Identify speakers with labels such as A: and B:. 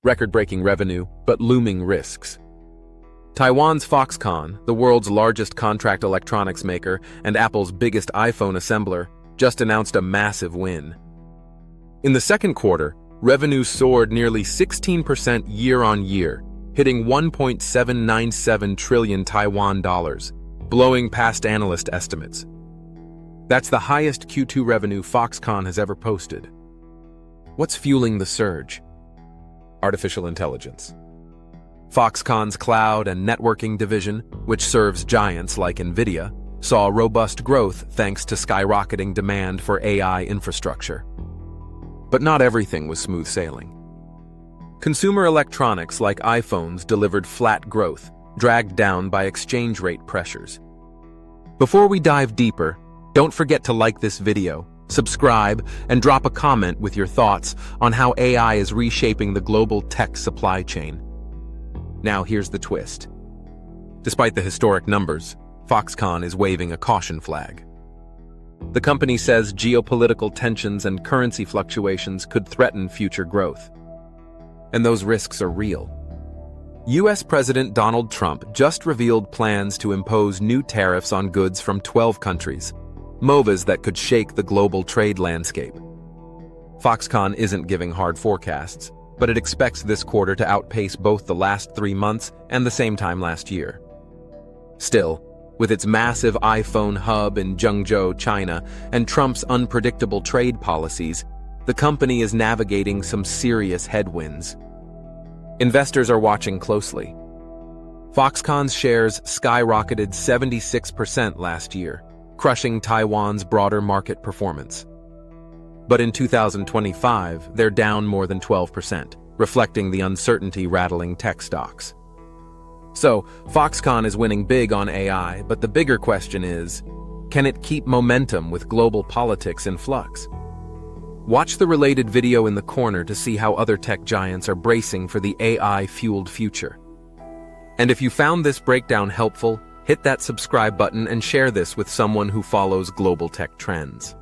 A: record-breaking revenue, but looming risks. Taiwan's Foxconn, the world's largest contract electronics maker and Apple's biggest iPhone assembler, just announced a massive win. In the second quarter, revenue soared nearly 16% year-on-year, hitting 1.797 trillion Taiwan dollars, blowing past analyst estimates. That's the highest Q2 revenue Foxconn has ever posted. What's fueling the surge? Artificial intelligence. Foxconn's cloud and networking division, which serves giants like Nvidia, saw robust growth thanks to skyrocketing demand for AI infrastructure. But not everything was smooth sailing. Consumer electronics like iPhones delivered flat growth, dragged down by exchange rate pressures. Before we dive deeper, don't forget to like this video, subscribe, and drop a comment with your thoughts on how AI is reshaping the global tech supply chain. Now here's the twist. Despite the historic numbers, Foxconn is waving a caution flag. The company says geopolitical tensions and currency fluctuations could threaten future growth. And those risks are real. US President Donald Trump just revealed plans to impose new tariffs on goods from 12 countries, moves that could shake the global trade landscape. Foxconn isn't giving hard forecasts, but it expects this quarter to outpace both the last 3 months and the same time last year. Still, with its massive iPhone hub in Zhengzhou, China, and Trump's unpredictable trade policies, the company is navigating some serious headwinds. Investors are watching closely. Foxconn's shares skyrocketed 76% last year, crushing Taiwan's broader market performance. But in 2025, they're down more than 12%, reflecting the uncertainty rattling tech stocks. So, Foxconn is winning big on AI, but the bigger question is, can it keep momentum with global politics in flux? Watch the related video in the corner to see how other tech giants are bracing for the AI-fueled future. And if you found this breakdown helpful, hit that subscribe button and share this with someone who follows global tech trends.